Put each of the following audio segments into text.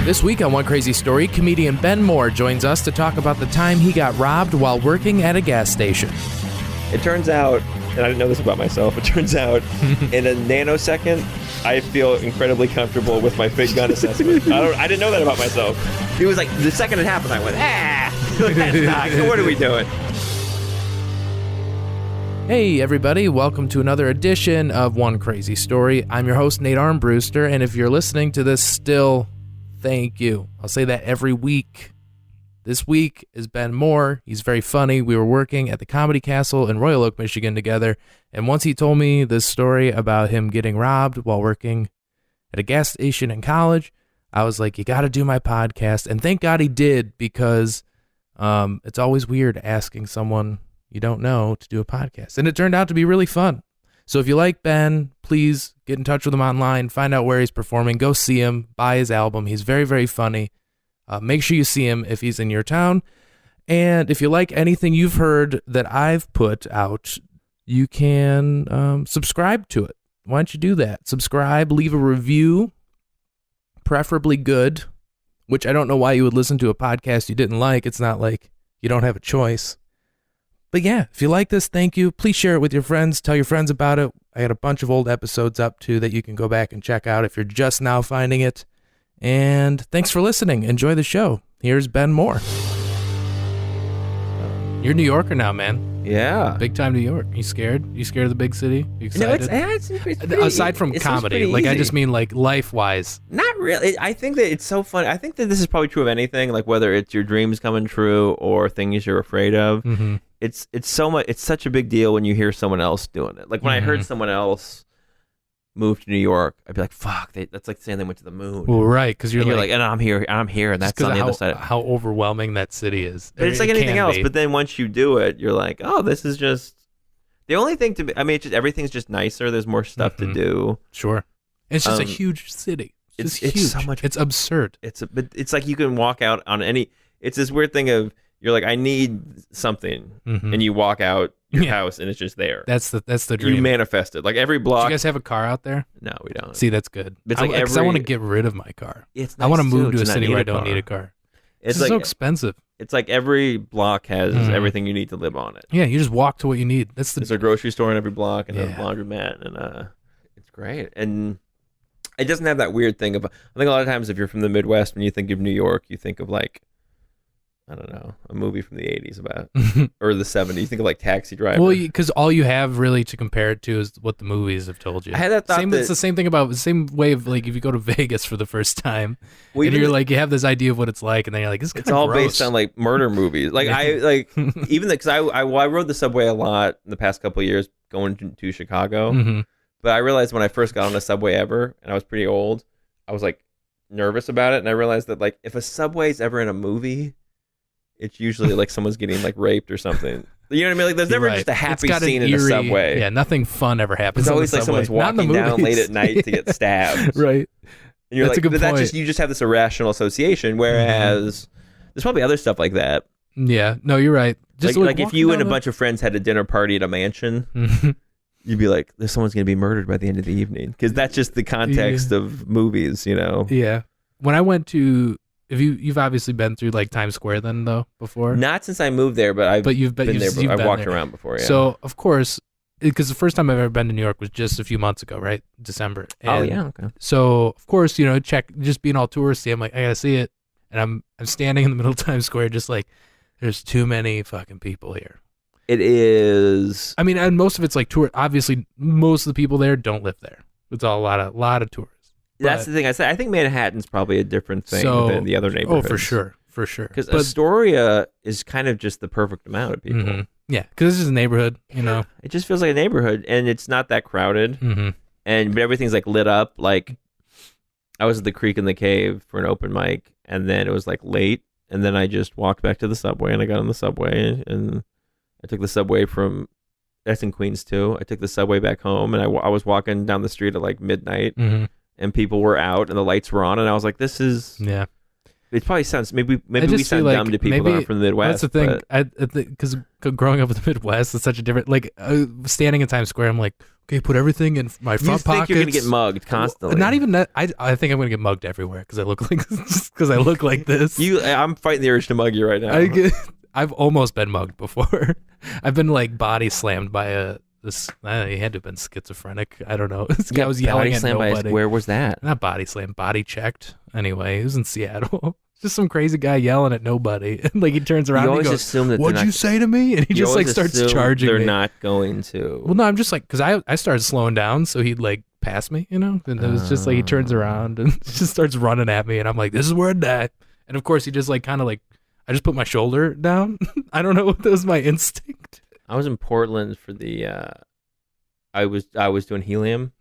This week on One Crazy Story, comedian Ben Moore joins us to talk about the time he got robbed while working at a gas station. It turns out, and I didn't know this about myself, it turns out in a nanosecond, I feel incredibly comfortable with my fake gun assessment. I didn't know that about myself. It was like the second it happened, I went, that's not, what are we doing? Hey everybody, welcome to another edition of One Crazy Story. I'm your host, Nate Armbruster, and if you're listening to this still, thank you. I'll say that every week. This week is Ben Moore. He's very funny. We were working at the Comedy Castle in Royal Oak, Michigan together, and once he told me this story about him getting robbed while working at a gas station in college, I was like, you got to do my podcast, and thank God he did, because it's always weird asking someone you don't know to do a podcast, and it turned out to be really fun. So if you like Ben, please get in touch with him online, find out where he's performing, go see him, buy his album. He's very, very funny. Make sure you see him if he's in your town. And if you like anything you've heard that I've put out, you can subscribe to it. Why don't you do that? Subscribe, leave a review, preferably good, which I don't know why you would listen to a podcast you didn't like. It's not like you don't have a choice. But yeah, if you like this, thank you. Please share it with your friends. Tell your friends about it. I got a bunch of old episodes up too that you can go back and check out if you're just now finding it. And thanks for listening. Enjoy the show. Here's Ben Moore. You're a New Yorker now, man. Yeah. Big time New York. You scared? You scared of the big city? You excited? No, it's pretty, aside from comedy, like easy. I just mean like life-wise. Not really. I think that it's so funny. I think that this is probably true of anything, like whether it's your dreams coming true or things you're afraid of. Mm-hmm. It's such a big deal when you hear someone else doing it. Like when I heard someone else move to New York, I'd be like, "Fuck!" That's like saying they went to the moon. Well, right? Because you're like, and I'm here, and that's on the other side. How overwhelming that city is. But it's like anything else. But then once you do it, you're like, "Oh, this is just the only thing to be." I mean, it's just everything's just nicer. There's more stuff to do. Sure, it's just a huge city. It's huge. So much. It's absurd. But it's like you can walk out on any. It's this weird thing of. You're like, I need something, and you walk out your house, and it's just there. That's the dream. You manifest it. Like every block. Do you guys have a car out there? No, we don't. See, that's good. It's like I want to get rid of my car. It's nice I want to move to a not city need where I a don't car. need a car. It's like, like so expensive. It's like every block has everything you need to live on it. Yeah, you just walk to what you need. There's a grocery store in every block and a laundromat, and it's great. And it doesn't have that weird thing of. I think a lot of times if you're from the Midwest, when you think of New York, you think of like. I don't know, a movie from the 80s about, or the 70s. You think of like Taxi Driver. Well, because all you have really to compare it to is what the movies have told you. I had that thought it's the same thing about, the same way of like if you go to Vegas for the first time, and you're like, you have this idea of what it's like, and then you're like, it's all gross. based on like murder movies. Like even because I rode the subway a lot in the past couple of years going to Chicago, but I realized when I first got on a subway ever, and I was pretty old, I was like nervous about it, and I realized that like if a subway's ever in a movie, it's usually like someone's getting like raped or something. You know what I mean? Like there's never just a happy scene in a subway. Yeah, nothing fun ever happens. It's always like someone's walking down late at night to get stabbed. Right. And you're that's a good point. You just have this irrational assation, whereas there's probably other stuff like that. Yeah. No, you're right. Just like if you and a bunch of friends had a dinner party at a mansion, you'd be like, "There's someone's gonna be murdered by the end of the evening," because that's just the context of movies, you know. Yeah. When I went to. You've obviously been through like Times Square then though before. Not since I moved there, but you've been there. I've walked around before. Yeah. So of course, because the first time I've ever been to New York was just a few months ago, right? December. And okay. So of course, just being all touristy, I'm like, I gotta see it, and I'm standing in the middle of Times Square, just like, there's too many fucking people here. It is. I mean, and most of it's like tour. Obviously, most of the people there don't live there. It's all a lot of tourists. That's the thing. I think Manhattan's probably a different thing than the other neighborhoods. Oh, for sure. Because Astoria is kind of just the perfect amount of people. Mm-hmm. Yeah, because this is a neighborhood, It just feels like a neighborhood, and it's not that crowded. But everything's like lit up. Like I was at the Creek in the Cave for an open mic, and then it was like late, and then I just walked back to the subway, and I got on the subway, and I took the subway from. That's in Queens too. I took the subway back home, and I was walking down the street at like midnight. And people were out and the lights were on, and I was like, this is It probably sounds maybe we just sound feel dumb to people that aren't from the Midwest. That's the thing. I think because growing up in the Midwest, it's such a different. Like standing in Times Square, I'm like, okay, put everything in my front pockets. You're gonna get mugged constantly. Not even that. I think I'm gonna get mugged everywhere because I look like just because I look like this. I'm fighting the urge to mug you right now. I've almost been mugged before. I've been like body slammed by he had to have been schizophrenic. I don't know. This guy was yelling at nobody. Where was that? Not body slammed, body checked. Anyway, it was in Seattle. Just some crazy guy yelling at nobody. And like he turns around and he goes, assume that what'd you say to me? And he just like starts charging me. They're not going to. Well, no, I'm just like, because I started slowing down so he'd like pass me, And it was just like he turns around and just starts running at me. And I'm like, this is where I die. And of course he just like kind of like, I just put my shoulder down. I don't know what that was my instinct. I was in Portland for the I was doing helium,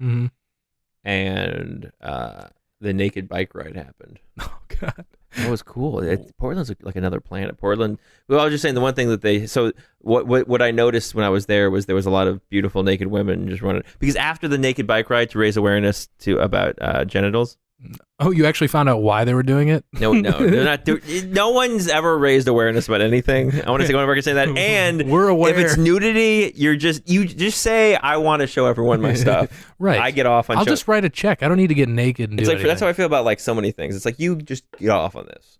and the naked bike ride happened. Oh God, that was cool. Portland's like another planet. Portland. Well, I was just saying the one thing that what I noticed when I was there was a lot of beautiful naked women just running, because after the naked bike ride to raise awareness about genitals. Oh, you actually found out why they were doing it? No, they're not. No one's ever raised awareness about anything. I want to say one record saying that, and we're aware. If it's nudity, you just say, I want to show everyone my stuff. Right. I get off on. I'll just write a check. I don't need to get naked. And it's like that's how I feel about like so many things. It's like you just get off on this.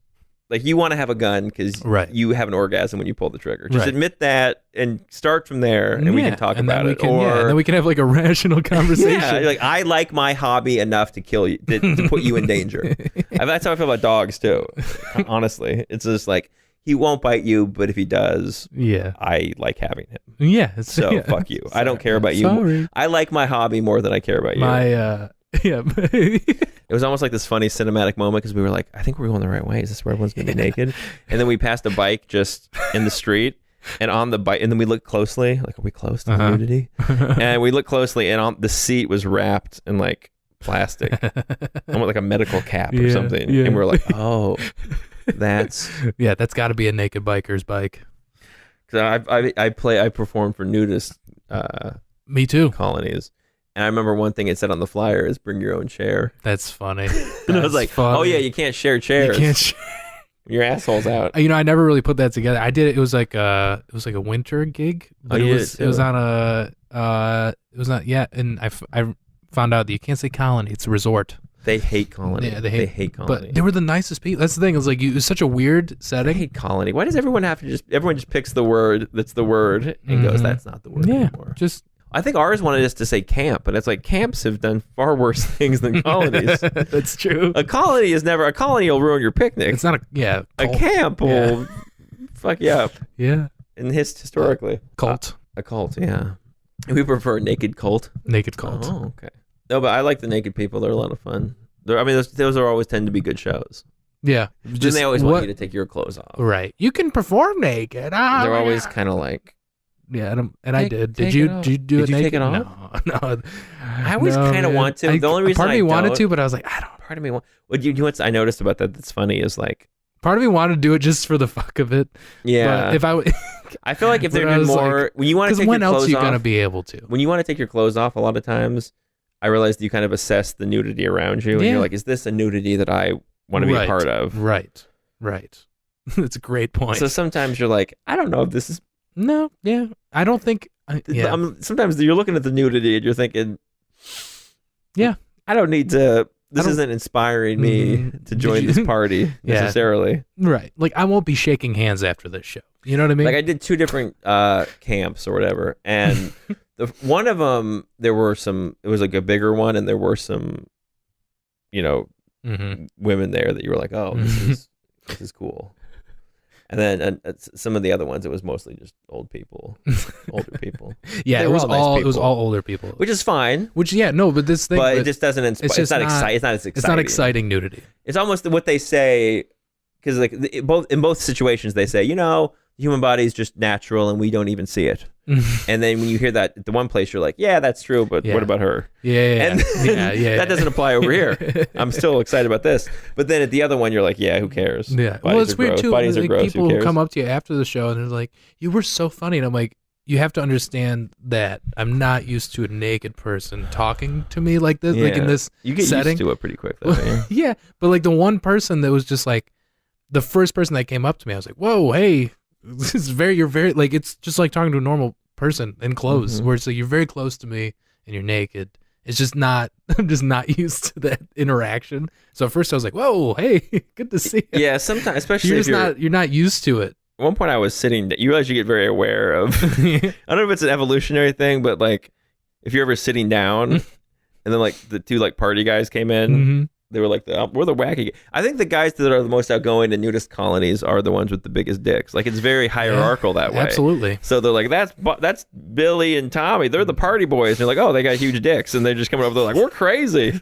Like you want to have a gun because you have an orgasm when you pull the trigger. Just admit that and start from there, and we can talk about it. And then we can have like a rational conversation. Yeah, like I like my hobby enough to kill you, to put you in danger. That's how I feel about dogs too. Honestly, it's just like he won't bite you, but if he does, I like having him. Yeah. Fuck you. I don't care about you. Sorry. I like my hobby more than I care about you. It was almost like this funny cinematic moment because we were like, I think we're going the right way. Is this where everyone's going to be naked? And then we passed a bike just in the street, and on the bike, and then we looked closely, like, are we close to the nudity? And we looked closely, and on the seat was wrapped in like plastic, almost like a medical cap or something. Yeah. And we were like, oh, that's got to be a naked biker's bike. Because I performed for Nudist. Me too. Colonies. And I remember one thing it said on the flyer is bring your own chair. That's funny. And I was like, oh yeah, you can't share chairs. You can't your asshole's out. I never really put that together. I did it. It was like a winter gig. But it was on and I found out that you can't say colony. It's a resort. They hate Colony. Yeah, they hate Colony. But they were the nicest people. That's the thing. It was like it was such a weird setting. I hate Colony. Why does everyone have to everyone just picks the word that's the word and goes, that's not the word anymore. I think ours wanted us to say camp, and it's like camps have done far worse things than colonies. That's true. A colony will ruin your picnic. It's not a camp will fuck you up. Yeah. And historically. Cult. A cult, yeah. We prefer naked cult. Naked cult. Oh, okay. No, but I like the naked people. They're a lot of fun. Those are always tend to be good shows. Yeah. Then they always want you to take your clothes off. Right. You can perform naked. They're always kind of like. Yeah, I did. Did you do it? Did you take it off? No. I always kind of want to. The only reason part of me wanted to, but I was like, I don't. Part of me want. What what I noticed about that's funny is like. Part of me wanted to do it just for the fuck of it. Yeah. But if I feel like if they're doing more, like, when you want to take your clothes off. Because when else are you gonna be able to? When you want to take your clothes off, a lot of times, I realized you kind of assess the nudity around you, and you're like, is this a nudity that I want to be a part of? Right. That's a great point. So sometimes you're like, I don't know if this is. No. Yeah. I don't think. Yeah. Sometimes you're looking at the nudity and you're thinking, yeah, I don't need to. This isn't inspiring me to join this party necessarily. Right. Like I won't be shaking hands after this show. You know what I mean? Like I did 2 different camps or whatever, and one of them there were some. It was like a bigger one, and there were some, women there that you were like, oh, this is cool. And then some of the other ones, it was mostly just older people. Yeah, it was all older people, which is fine. But this thing, but it just doesn't inspire. It's not exciting. It's not as exciting. It's not exciting nudity. It's almost what they say, because like in both situations they say, the human body is just natural and we don't even see it. And then when you hear that at the one place, you're like, yeah, that's true, but what about her? Yeah. That doesn't apply over here. I'm still excited about this. But then at the other one, you're like, yeah, who cares? Yeah. It's weird too. Bodies are gross. People who come up to you after the show and they're like, you were so funny. And I'm like, you have to understand that I'm not used to a naked person talking to me like this, like in this you get setting. Used to it pretty quick, though. Yeah. But like the one person that was just like, the first person that came up to me, I was like, whoa, hey, this is you're very, like, it's just like talking to a normal person in clothes, where it's like, you're very close to me and you're naked. It's just not, I'm just not used to that interaction. So at first I was like, whoa, hey, good to see you. Yeah, sometimes, especially you're not used to it. At one point I was sitting, you realize you get very aware of, I don't know if it's an evolutionary thing, but like, if you're ever sitting down and then like the two like party guys came in, they were like, we're the wacky. I think the guys that are the most outgoing in nudist colonies are the ones with the biggest dicks. Like, it's very hierarchical that way. Absolutely. So they're like, that's Billy and Tommy. They're the party boys. And you're like, oh, they got huge dicks. And they're just coming over. They're like, we're crazy.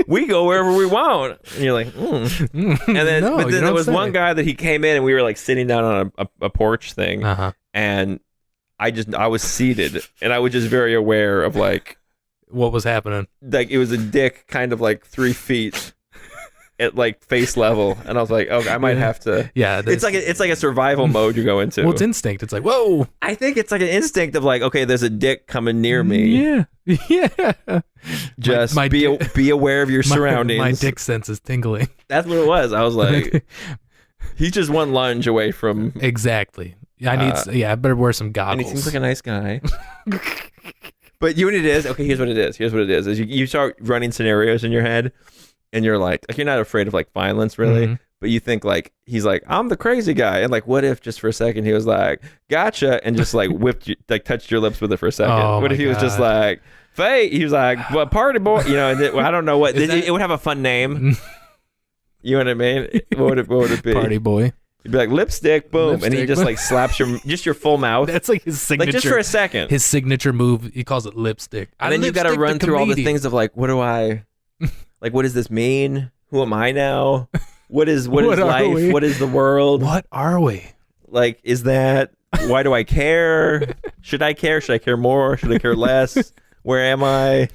We go wherever we want. And you're like, And then, but then there was one guy that he came in and we were like sitting down on a porch thing. And I was seated and I was just very aware of like, what was happening. Like, it was a dick kind of like 3 feet at like face level, and I was like, okay, I might have to. Yeah, it's like a survival mode you go into. Well, it's instinct. It's like, whoa. I think it's like an instinct of like, okay, there's a dick coming near me. Yeah. Just be aware of your surroundings. My dick sense is tingling. That's what it was. I was like, he's just one lunge away from. Exactly. I better wear some goggles. And he seems like a nice guy. But you know what it is? Okay, here's what it is. Is you start running scenarios in your head, and you're like you're not afraid of like violence really, but you think like he's like, I'm the crazy guy, and like, what if just for a second he was like, gotcha, and just like whipped you, like touched your lips with it for a second? What if he was just like, Fate? He was like, well, party boy, you know? And I don't know what it would have a fun name. You know what I mean? What would it be? Party boy. You'd be like, lipstick, boom, and he just like slaps your full mouth. That's like his signature. Like just for a second. His signature move. He calls it lipstick. And then you got to run through all the things of like, what do I, like, what does this mean? Who am I now? What is life? What is the world? What are we? Like, is that? Why do I care? Should I care? Should I care more? Should I care less? Where am I?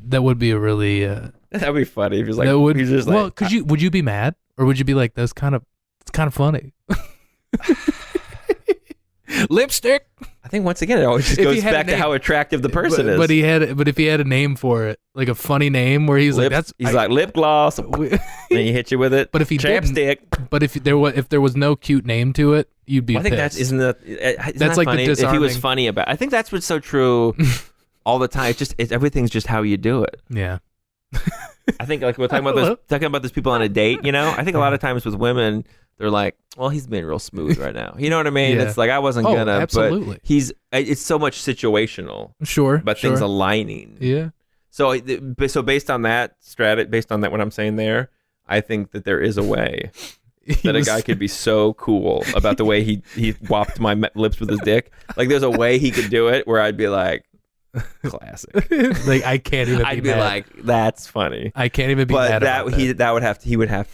That would be a really. That'd be funny if he's like. He's just well, like, would you be mad, or would you be like, it's kind of funny. Lipstick. I think once again it always just goes back to how attractive the person is. But if he had a name for it, like a funny name where he's like like lip gloss, and he hit you with it. But if he chapstick. But if there was no cute name to it, you'd be. I think pissed. Isn't that's like funny? The disarming. If he was funny about. I think that's what's so true. All the time, everything's just how you do it. Yeah. I think like we're talking about this people on a date, you know? I think a lot of times with women, they're like, well, he's been real smooth right now. You know what I mean? Yeah. It's like, I wasn't gonna, absolutely. But it's so much situational. Sure. But things aligning. Yeah. So based on that what I'm saying there, I think that there is a way that a guy could be so cool about the way he whopped my lips with his dick. Like there's a way he could do it where I'd be like, classic. Like I can't even. I'd be like, that's funny. I can't even be mad about that.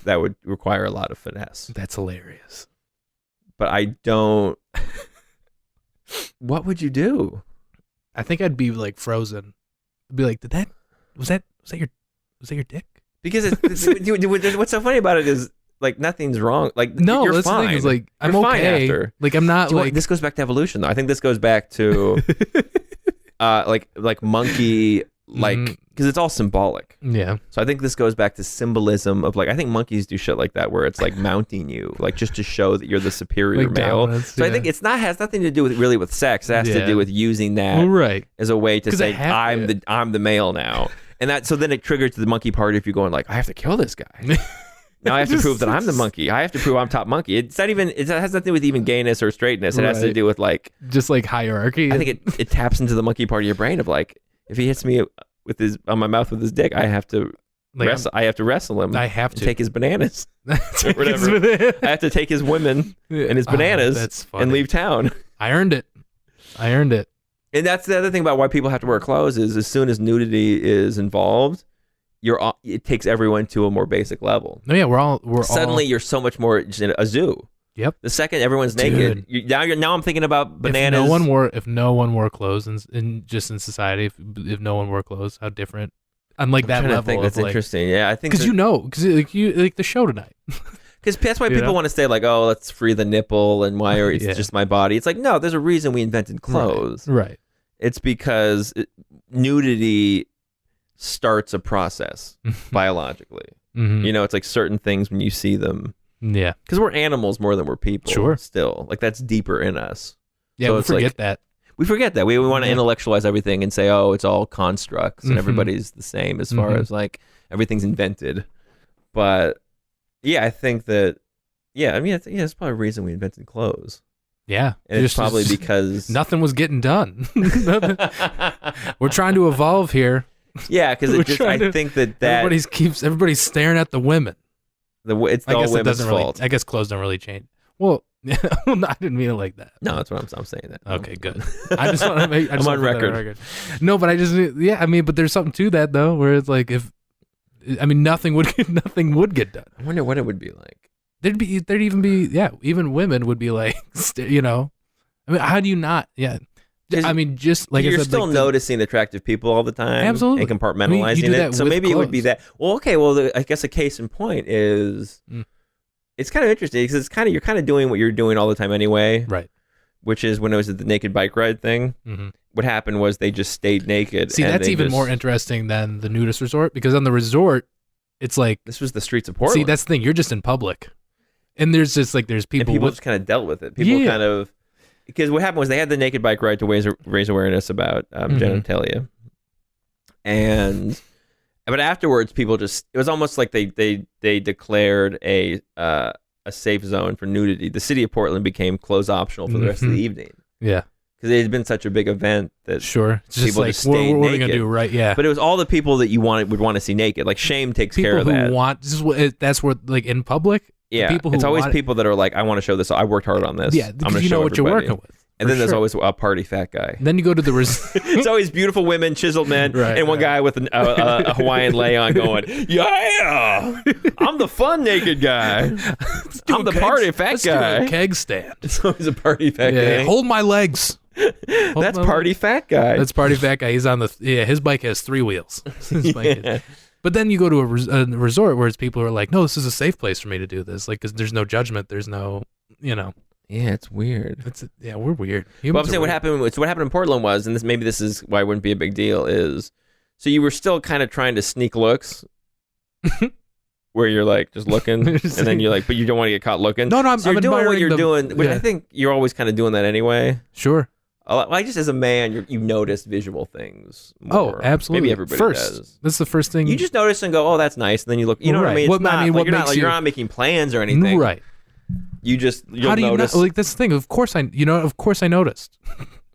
That would require a lot of finesse. That's hilarious. But I don't. What would you do? I think I'd be like frozen. I'd be like, was that your dick? Because what's so funny about it is like nothing's wrong. Like no, you're that's fine. The thing is like I'm you're okay. Fine after. Like I'm not like this goes back to evolution though. I think this goes back to like monkey because it's all symbolic. Yeah. So I think this goes back to symbolism of like I think monkeys do shit like that where it's like mounting you like just to show that you're the superior male. So I think has nothing to do with sex. It has to do with using that as a way to say I'm the male now. And that so then it triggers the monkey party if you're going like I have to kill this guy. Now I have to prove that I'm the monkey. I have to prove I'm top monkey. It's not even. It has nothing to do with even gayness or straightness. It has to do with like just like hierarchy. I think it taps into the monkey part of your brain of like if he hits me with on my mouth with his dick, I have to wrestle. I have to wrestle him. I have to take his bananas or whatever. I have to take his women and his bananas and leave town. I earned it. And that's the other thing about why people have to wear clothes is as soon as nudity is involved. It takes everyone to a more basic level. No, yeah, suddenly you're so much more in a zoo. Yep. The second everyone's naked, now I'm thinking about bananas. If no one wore clothes in society, if no one wore clothes, how different? I'm like that level. I think that's interesting. Yeah, I think because like the show tonight. Because that's why people want to say like, oh, let's free the nipple and why it's just my body. It's like no, there's a reason we invented clothes. Right. It's because nudity starts a process biologically. You know, it's like certain things when you see them. Yeah. Because we're animals more than we're people. Sure. Still. Like, that's deeper in us. Yeah, So we it's forget like, that. We forget that. We want to intellectualize everything and say, oh, it's all constructs and everybody's the same as far as like everything's invented. But yeah, I think that, I mean, it's probably a reason we invented clothes. Yeah. And it's probably because nothing was getting done. We're trying to evolve here. Yeah, because I think that everybody's staring at the women. It's all women's fault. I guess clothes don't really change. Well, no, I didn't mean it like that. No, that's what I'm saying. That. Okay, good. I just want to make. I'm on record. No, but but there's something to that though, where it's like nothing would get done. I wonder what it would be like. There'd even be even women would be like, you know, I mean, how do you not? Yeah. I mean, just like you're I said, still noticing attractive people all the time, absolutely, and compartmentalizing it. So maybe it would be that. Well, okay. Well, I guess a case in point is it's kind of interesting because you're kind of doing what you're doing all the time anyway, right? Which is when it was the naked bike ride thing. What happened was they just stayed naked. See, that's even more interesting than the nudist resort because on the resort, it's like this was the streets of Portland. See, that's the thing. You're just in public, and there's just like there's people. And people just kind of dealt with it. People kind of. Because what happened was they had the naked bike ride to raise awareness about genitalia, but afterwards people it was almost like they declared a safe zone for nudity. The city of Portland became clothes optional for the rest of the evening. Yeah, because it had been such a big event that it's people like, just stayed naked. What are we gonna do, right? Yeah, but it was all the people that you would want to see naked. Like shame takes care of that. That's where like in public. Yeah, people it's always people that are like, I want to show this. I worked hard on this. Yeah, because you know what you're working with. And then there's always a party fat guy. Then you go to the it's always beautiful women, chiseled men, and one guy with a Hawaiian lay-on going, yeah, I'm the fun naked guy. I'm the party fat guy. Do a keg stand. It's always a party fat guy. Hold my legs. That's party fat guy. That's party fat guy. He's on his bike has 3 wheels. But then you go to a resort where it's people who are like, no, this is a safe place for me to do this. Like, because there's no judgment. There's no, you know. Yeah, it's weird. We're weird. Well, I'm saying what happened in Portland was, and this is why it wouldn't be a big deal, is so you were still kind of trying to sneak looks where you're like just looking and then you're like, but you don't want to get caught looking. No, I'm doing what you're doing, which I think you're always kind of doing that anyway. Sure. I just as a man, you notice visual things more. Oh, absolutely. Maybe everybody does. That's the first thing. You just notice and go, oh, that's nice. And then you look, you know what I mean? You're not making plans or anything. Right. You'll How do notice. You know? Like, that's the thing. Of course I noticed.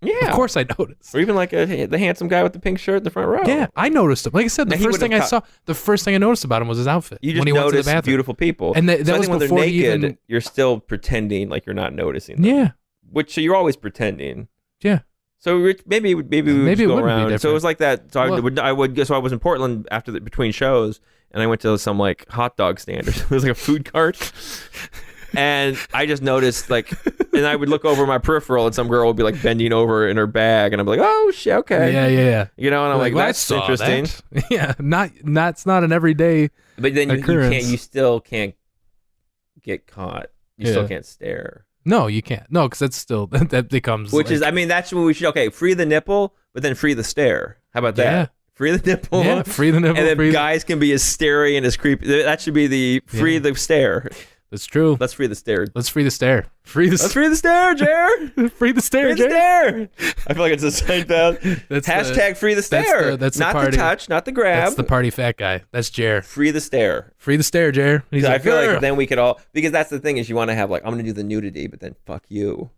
Yeah. Of course I noticed. Or even like the handsome guy with the pink shirt in the front row. Yeah, I noticed him. Like I said, the first thing I noticed about him was his outfit. You just when he went to the bathroom. Beautiful people. And that was when before they're naked, you're still pretending like you're not noticing them. Yeah. So you're always pretending. Yeah. So maybe we would go around. So it was like that. So I was in Portland between shows, and I went to some like hot dog stand. It was like a food cart, and I just noticed and I would look over my peripheral, and some girl would be like bending over in her bag, and I'm like, oh shit, okay, yeah. You know, and I'm like, that's interesting. That. Yeah, it's not an everyday. But then you still can't get caught. You still can't stare. No, you can't. No, because that's still that becomes. Which is, I mean, that's what we should. Okay, free the nipple, but then free the stare. How about that? Yeah. Free the nipple. Yeah, free the nipple. And then guys can be as starey and as creepy. That should be the free the stare. That's true. Let's free the stare. Let's free the stare. Let's free the stare, Jer. Free the stare, Jer. I feel like it's a Seinfeld. Hashtag free the stare. That's not the touch, not the grab. That's the party fat guy. That's Jer. Free the stare. Free the stare, Jer. I feel like then we could all, because that's the thing is you want to have like, I'm going to do the nudity, but then fuck you.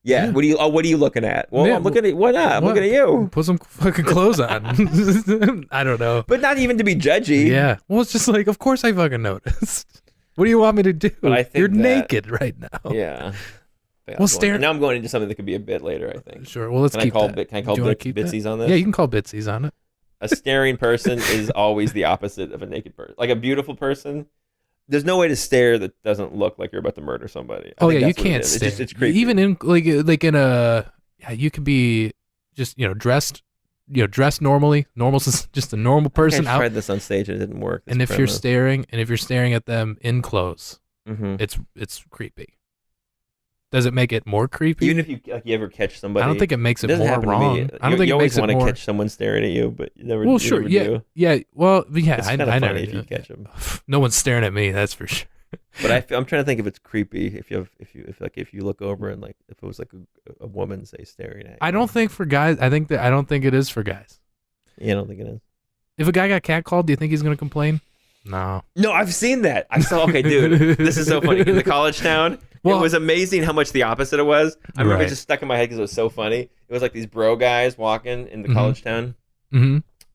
Yeah. What are you looking at? Well, I'm looking at what not? I'm looking at you. Put some fucking clothes on. I don't know. But not even to be judgy. Yeah. Well, it's just like, of course I fucking noticed. What do you want me to do? But I think you're naked right now. Yeah. Well, stare. Now I'm going into something that could be a bit later, I think. Sure. Well, let's keep that. Can I call bitsies on this? Yeah, you can call bitsies on it. A staring person is always the opposite of a naked person. Like a beautiful person, there's no way to stare that doesn't look like you're about to murder somebody. You can't stare. It's creepy. Even in like in a, you could be just dressed normally. Normal, just a normal person. I tried this on stage and it didn't work. And if you're staring at them in clothes, it's creepy. Does it make it more creepy? Even if you ever catch somebody, I don't think it makes it more wrong. I don't think you it makes always want it more. to catch someone staring at you, but you never. Well, you sure, never yeah, do. yeah. Well, yeah, It's I kind of know. funny if you catch them. No one's staring at me. That's for sure. But I'm trying to think if it's creepy if you look over and like if it was like a woman say staring at you. I don't think for guys. I don't think it is for guys. Yeah, I don't think it is. If a guy got catcalled, do you think he's gonna complain? No. No, I've seen that. I saw. Okay, dude, this is so funny. In the college town, it was amazing how much the opposite it was. I remember it just stuck in my head because it was so funny. It was like these bro guys walking in the college town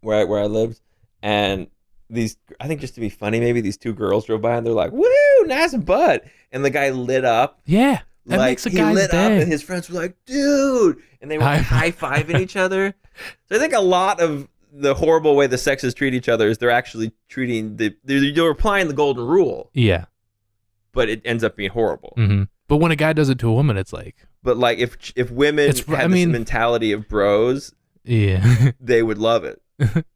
where I lived, and these, I think just to be funny, maybe these two girls drove by and they're like, "Woo, nice butt," and the guy lit up. Yeah, that makes a guy's lit day. up, and his friends were like, "Dude," and they were high fiving each other. So I think a lot of the horrible way the sexes treat each other is they're actually treating they're applying the golden rule. Yeah, but it ends up being horrible. But when a guy does it to a woman, it's like. But like if women had this mentality of bros, yeah, they would love it.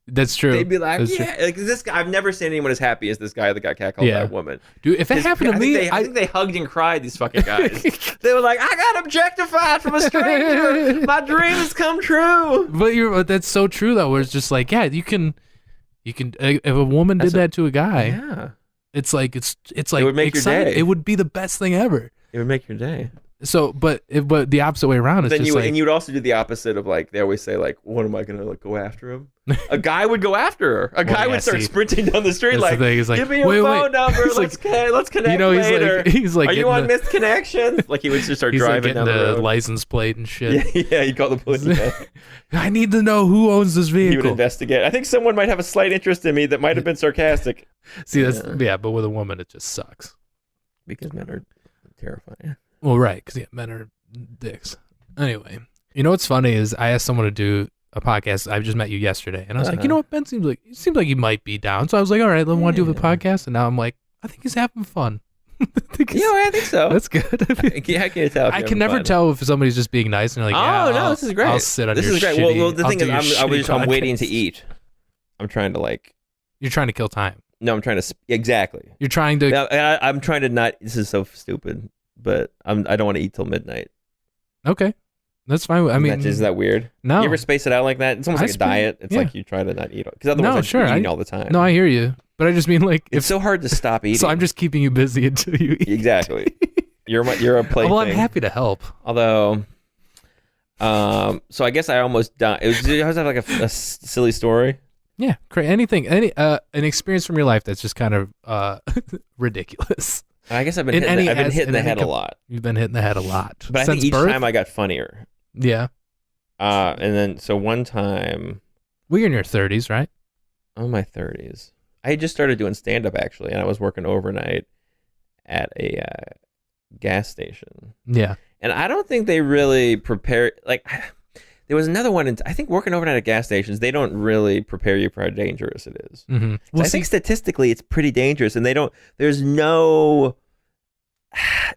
That's true. They'd be like, like this guy. I've never seen anyone as happy as this guy that got catcalled by a woman. Dude, if it happened to me, I think they hugged and cried. These fucking guys. They were like, I got objectified from a stranger. My dream has come true. But that's so true though. Where it's just like, yeah, you can. If a woman did that to a guy, yeah, it's like it would make exciting. your day. It would be the best thing ever. It would make your day. So, but the opposite way around is then just and you would also do the opposite of like they always say like, what am I gonna like go after him? A guy would go after her. A guy would start sprinting down the street like, give me your phone number. Let's connect later. He's like, are you on missed connection? Like he would just start driving down the road. License plate and shit. Yeah, he'd call the police. I need to know who owns this vehicle. He would investigate. I think someone might have a slight interest in me that might have been sarcastic. See, that's but with a woman it just sucks. Because men are terrifying. Well, right, because men are dicks. Anyway, you know what's funny is I asked someone to do a podcast. I just met you yesterday, and I was like, you know what, Ben seems like he might be down. So I was like, all right, I want to do the podcast, and now I'm like, I think he's having fun. I think so. That's good. I can't tell. I can never tell if somebody's just being nice and you're like, this is great. I'll sit on this your is great. shitty, Well, the thing is, I'm waiting to podcast. eat. I'm trying to like. You're trying to kill time. No, I'm trying to exactly. You're trying to. Now, and I'm trying to not. This is so stupid, but I don't want to eat till midnight. Okay, that's fine. I mean, is that weird? No. You ever space it out like that? It's almost like a diet. It's like you try to not eat because otherwise I'm eating all the time. No, I hear you, but I just mean like it's so hard to stop eating. So I'm just keeping you busy until you eat. Exactly. You're a plaything. Well, I'm happy to help. Although, so I guess I almost died. I was like a silly story. Yeah, any an experience from your life that's just kind of ridiculous. I guess I've been hitting the head a lot. You've been hitting the head a lot. But I think each time I got funnier. Yeah. And then so one time. Well, you're in your 30s, right? I'm in my 30s. I had just started doing stand-up actually, and I was working overnight at a gas station. Yeah. And I don't think they really prepare like. There was another one, I think working overnight at gas stations, they don't really prepare you for how dangerous it is. Mm-hmm. I think statistically it's pretty dangerous, and there's no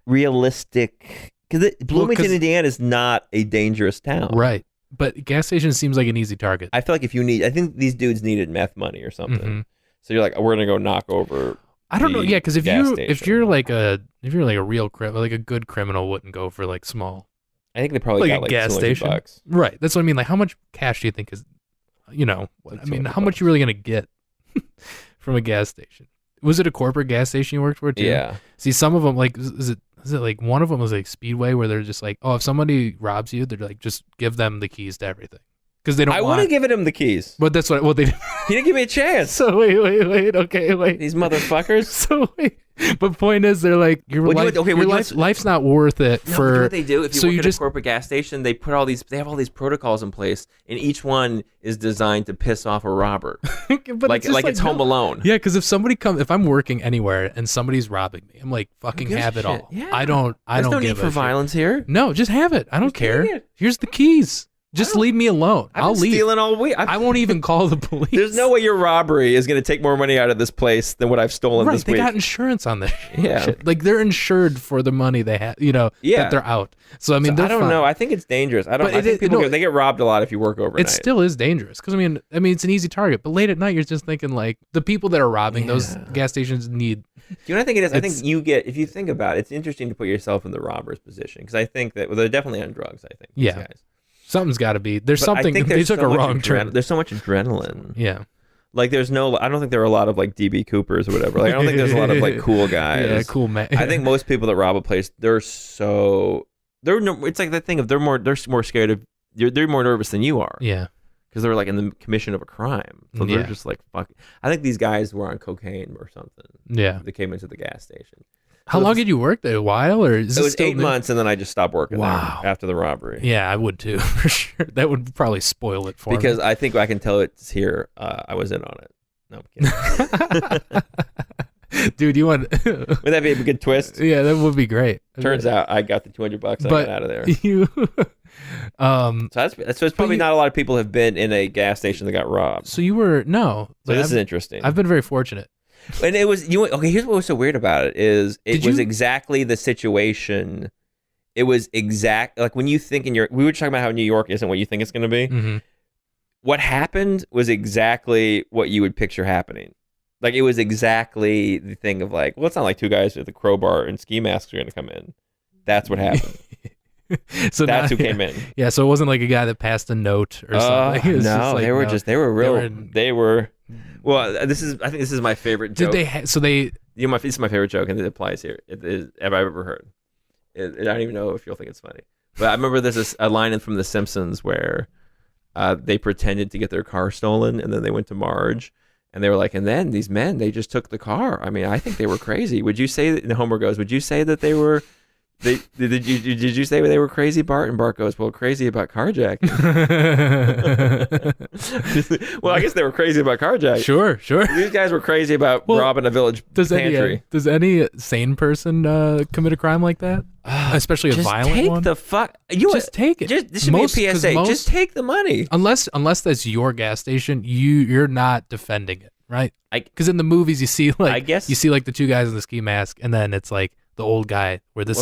realistic, because Bloomington, Indiana is not a dangerous town. Right. But gas station seems like an easy target. I feel like I think these dudes needed meth money or something. Mm-hmm. So you're like, we're going to go knock over. I don't know. Yeah. Because if you're like a real criminal, like a good criminal wouldn't go for like small. I think they probably got like gas station. $200. Right. That's what I mean. Like, how much cash do you think is, how much you really going to get from a gas station? Was it a corporate gas station you worked for too? Yeah. See, some of them, like, is it like one of them was like Speedway where they're just like, oh, if somebody robs you, they're like, just give them the keys to everything. Because they don't I would have given him the keys. But that's what they did. He didn't give me a chance. So wait. Okay, wait. These motherfuckers. So wait. But point is, they're like, life's not worth it for. You know what they do? If you work at a corporate gas station, they have all these protocols in place, and each one is designed to piss off a robber. But like it's Home Alone. Yeah, because if I'm working anywhere and somebody's robbing me, I'm like, fucking have it all. Yeah. I don't There's no give need for violence here. No, just have it. I don't care. Here's the keys. Just leave me alone. I'll leave. Stealing all week. I won't even call the police. There's no way your robbery is going to take more money out of this place than what I've stolen this week. They got insurance on this. Yeah. Shit. Like they're insured for the money they have, that they're out. So I mean, I don't know. I think it's dangerous. I think people they get robbed a lot if you work overnight. It still is dangerous because I mean, it's an easy target. But late at night, you're just thinking like the people that are robbing those gas stations need. Do you know what I think it is? I think if you think about it, it's interesting to put yourself in the robber's position because I think that they're definitely on drugs. I think these guys. Something's got to be. There's something. They took a wrong turn. There's so much adrenaline. Yeah. Like I don't think there are a lot of like DB Coopers or whatever. Like I don't think there's a lot of like cool guys. Yeah, cool man. I think most people that rob a place, it's like that thing of they're more scared of they're more nervous than you are. Yeah. Because they're like in the commission of a crime. So they're just like fuck. I think these guys were on cocaine or something. Yeah. They came into the gas station. How long did you work there? A while, or is it was 8 months, and then I just stopped working there after the robbery. Yeah, I would too, for sure. That would probably spoil it for me. Because I think I can tell it's here. I was in on it. No, I'm kidding. Dude, you want? Would that be a good twist? Yeah, that would be great. Turns out I got the $200 I got out of there. So it's probably not a lot of people have been in a gas station that got robbed. So you were no. So this is interesting. I've been very fortunate. And it was okay. Here's what was so weird about it is it was exactly the situation. It was exact like when you think we were talking about how New York isn't what you think it's going to be. Mm-hmm. What happened was exactly what you would picture happening. Like it was exactly the thing of like, well, it's not like two guys with a crowbar and ski masks are going to come in. That's what happened. So that's who came in. Yeah, so it wasn't like a guy that passed a note or something. No, like, they were. Well, I think this is my favorite joke. This is my favorite joke, and it applies here. It is I've ever heard. I don't even know if you'll think it's funny, but I remember there's a line from The Simpsons where they pretended to get their car stolen, and then they went to Marge, and they were like, and then these men, they just took the car. I mean, I think they were crazy. Would you say? And Homer goes, would you say that they were? Did you say they were crazy, Bart? And Bart goes, well, crazy about carjacking. Well, I guess they were crazy about carjacking. Sure. These guys were crazy about robbing a village pantry. Does any sane person commit a crime like that? Especially a violent one? Just take it. This should be a PSA. Just take the money. Unless that's your gas station, you're not defending it, right? Because in the movies you see the two guys in the ski mask, and then it's like the old guy where this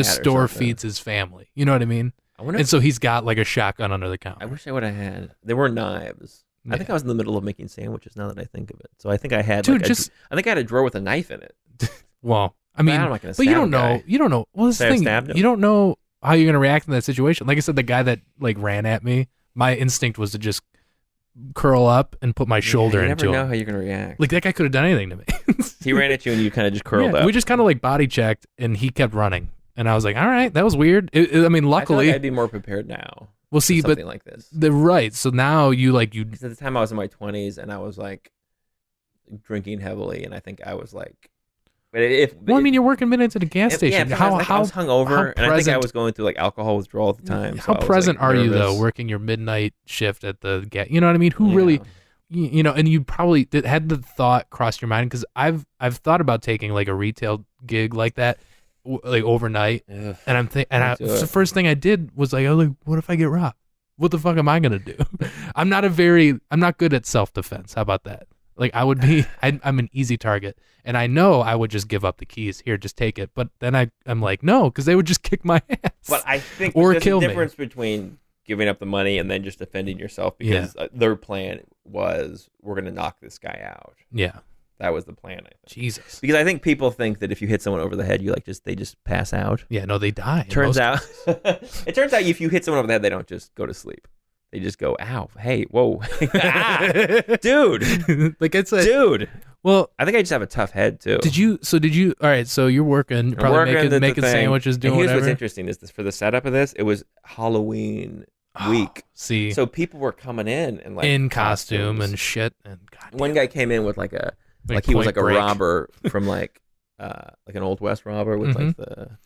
store feeds his family. You know what I mean? And so he's got like a shotgun under the counter. I wish I would have had. There were knives. Yeah. I think I was in the middle of making sandwiches. Now that I think of it, so I think I had. I think I had a drawer with a knife in it. Well, I mean, but you don't know. You don't know. Well, this thing, you don't know how you're gonna react in that situation. Like I said, the guy that like ran at me, my instinct was to just curl up and put my shoulder into him. You never know how you're gonna react. Like that guy could have done anything to me. He ran at you and you kind of just curled up. We just kind of like body checked and he kept running. And I was like, all right, that was weird. I mean, luckily. I feel like I'd be more prepared now. We'll see, but something like this. Right. So now you. Because at the time I was in my 20s and I was like drinking heavily. And I think I was like. I mean, you're working midnights at a gas station. Yeah, I was hungover and I think I was going through like alcohol withdrawal at the time. How present are you though, working your midnight shift at the gas? You know what I mean? Who really. And you probably had the thought cross your mind because I've thought about taking like a retail gig like that, like overnight. Ugh, and the first thing I did was like, what if I get robbed? What the fuck am I gonna do? I'm not good at self-defense. How about that? Like I'm an easy target, and I know I would just give up the keys. Here, just take it. But then I'm like, no, because they would just kick my ass. But I think or there's kill a difference me. Between giving up the money and then just defending yourself because their plan was we're going to knock this guy out. Yeah. That was the plan, I think. Jesus. Because I think people think that if you hit someone over the head, they just pass out. Yeah, no, they die. It turns out if you hit someone over the head, they don't just go to sleep. They just go, ow, hey, whoa. Dude. Like I said. Dude. Well, I think I just have a tough head too. Did you? All right, so you're working, probably making sandwiches, doing whatever. Here's what's interesting is this, for the setup of this, it was Halloween week. See. So people were coming in and like in costume and shit. And one guy came in with like he was like a robber from like an Old West robber with like the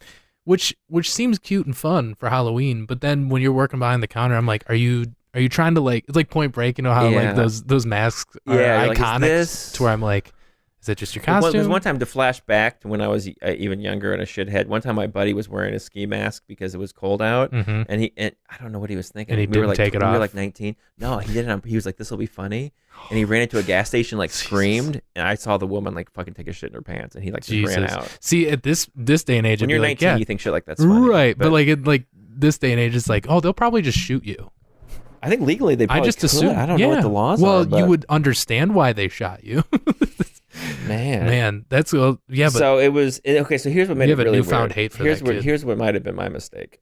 which seems cute and fun for Halloween, but then when you're working behind the counter, I'm like, are you trying to like, it's like Point Break, you know how like those masks are iconic to where I'm like, Is that just your costume? There's one time, to flash back to when I was even younger and a shithead. One time, my buddy was wearing a ski mask because it was cold out, and I don't know what he was thinking. And he didn't take it off. We were like 19. No, he didn't. He was like, "This will be funny," and he ran into a gas station, like screamed, and I saw the woman like fucking take a shit in her pants, and he like just ran out. See, at this day and age, when you're 19, like, yeah, you think shit like that's funny, right? But like this day and age, it's like, oh, they'll probably just shoot you. I think legally they probably could. Assume. I don't know what the laws are. Well, you would understand why they shot you. Man, that's but so it was okay. So here's what made it really newfound weird. Hate for that kid. Here's what might have been my mistake.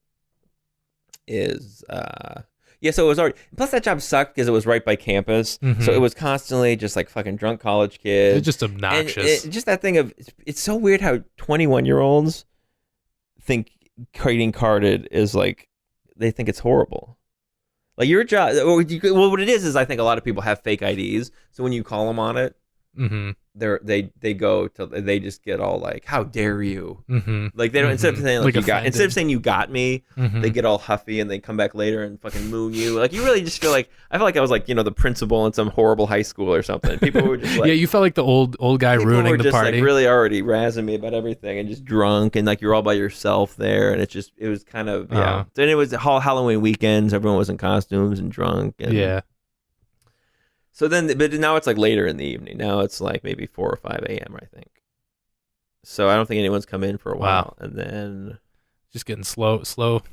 So it was already. Plus, that job sucked because it was right by campus. So it was constantly just like fucking drunk college kids. It's just obnoxious. And just that thing of it's so weird how 21-year-olds think trading carded is like they think it's horrible. Like your job. Well, what it is I think a lot of people have fake IDs. So when you call them on it. They just get all like, how dare you? Like they don't instead of saying instead of saying you got me, they get all huffy and they come back later and fucking moon you. Like you really just feel like I felt like I was like the principal in some horrible high school or something. People were just like you felt like the old guy ruining the party. Like really already razzing me about everything and just drunk and like you're all by yourself there and it was kind of Then it was Halloween weekends. Everyone was in costumes and drunk and So then, but now it's like later in the evening. Now it's like maybe 4 or 5 a.m. I think. So I don't think anyone's come in for a while. And then just getting slow.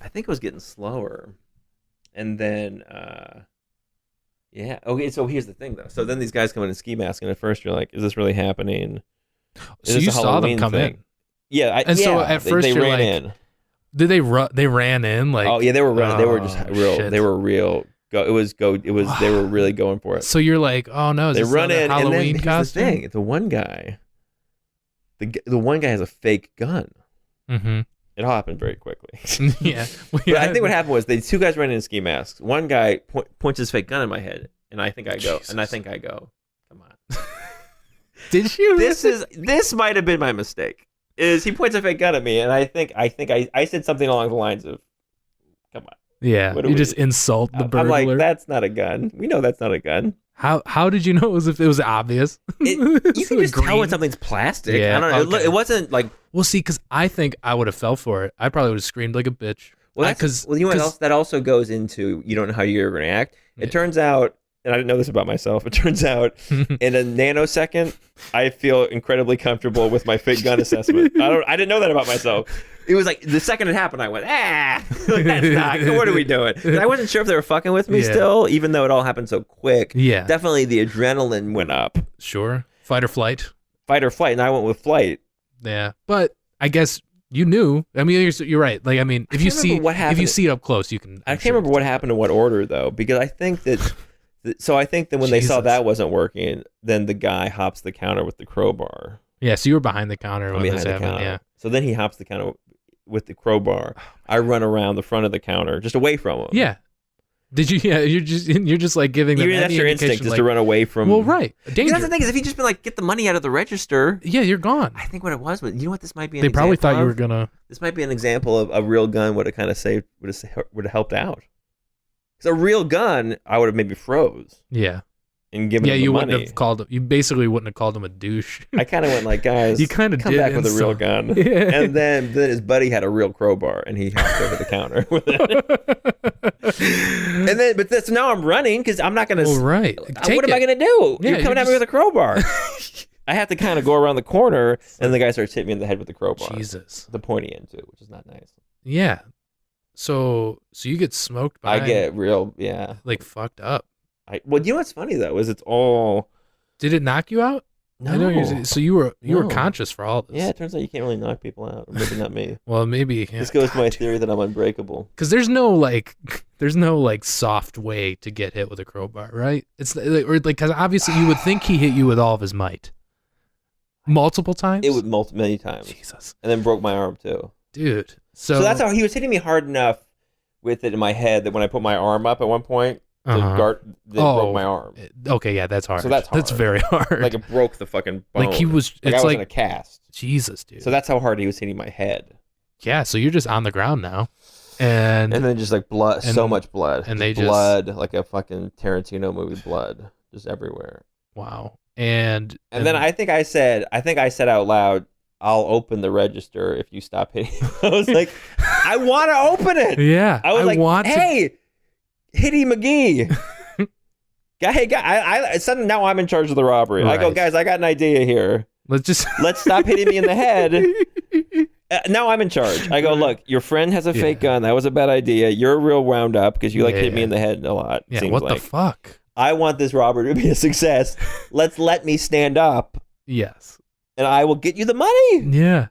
I think it was getting slower. And then, okay. So here's the thing, though. So then these guys come in ski mask, and at first you're like, "Is this really happening?" So you saw them come in. Yeah. So at first they you're ran like, in. Did they run? They ran in like. Oh yeah, they were running. They were just real. Shit. They were real. They were really going for it. So you're like, oh no, is they this run in, Halloween and then costume? here's the thing: the one guy has a fake gun. It all happened very quickly. But I think what happened was the two guys ran in ski masks. One guy points his fake gun in my head, and I think I go, come on. Did you? This might have been my mistake. Is he points a fake gun at me, and I think I said something along the lines of, "Come on." Yeah, you just insult the burglar. I'm like, that's not a gun. We know that's not a gun. How did you know it was obvious? You can just tell when something's plastic. Yeah, I don't know. It wasn't like. Well, see, because I think I would have fell for it. I probably would have screamed like a bitch. Well, you know what else? That also goes into you don't know how you're going to act. It turns out, and I didn't know this about myself. It turns out, in a nanosecond, I feel incredibly comfortable with my fake gun assessment. I didn't know that about myself. It was like the second it happened, I went, like, that's not. What are we doing? And I wasn't sure if they were fucking with me still, even though it all happened so quick. Yeah, definitely the adrenaline went up. Sure, fight or flight, and I went with flight. Yeah, but I guess you knew. I mean, you're right. Like, I mean, if you see it up close, you can. I can't remember what happened in what order though, because I think that. So I think that when they saw that wasn't working, then the guy hops the counter with the crowbar. Yeah, so you were behind the counter when this happened. Yeah. So then he hops the counter with the crowbar. I run around the front of the counter, just away from him. Yeah. Did you? Yeah, you're just like giving them. That's your instinct, just to run away from. Well, right. Danger. That's the thing is, if you just been like, get the money out of the register. Yeah, you're gone. I think what it was, you know what this might be. They probably thought you were gonna. This might be an example of a real gun would have kind of saved, would have helped out. Because a real gun, I would have maybe froze. Yeah. And given him the you money. Wouldn't have called him. You basically wouldn't have called him a douche. I kind of went like, guys, you kind of come back with a real gun. Yeah. And then his buddy had a real crowbar, and he hopped over the counter with it. And then, so now I'm running because I'm not gonna. Well, right. What am I gonna do? You're coming at me with a crowbar. I have to kind of go around the corner, and the guy starts hitting me in the head with the crowbar. Jesus. The pointy end too, which is not nice. Yeah. So you get smoked by. I get real, like fucked up. Well, you know what's funny though is it's all. Did it knock you out? No. I know so you were conscious for all this. Yeah, it turns out you can't really knock people out. Or maybe not me. Well, maybe. Yeah. This goes to my theory that I'm unbreakable. Because there's no soft way to get hit with a crowbar, right? It's because obviously you would think he hit you with all of his might. Multiple times. It would many times. Jesus. And then broke my arm too, dude. So that's how he was hitting me hard enough with it in my head that when I put my arm up at one point. Broke my arm. Okay, yeah, that's hard. So that's hard. That's very hard. Like it broke the fucking bone. Like he was. Like it's I was in a cast. Jesus, dude. So that's how hard he was hitting my head. Yeah. So you're just on the ground now, and then just like blood, so much blood, and they blood like a fucking Tarantino movie, blood just everywhere. Wow. And then I think I said out loud, I'll open the register if you stop hitting. I was like, I want to open it. Yeah. I was hey, Hitty McGee. Hey, guy, suddenly now I'm in charge of the robbery. Right. I go, guys, I got an idea here. Let's stop hitting me in the head. Now I'm in charge. I go, look, your friend has a fake gun. That was a bad idea. You're real wound up because you hit me in the head a lot. Yeah, what the fuck? I want this robbery to be a success. Let me stand up. Yes. And I will get you the money. Yeah.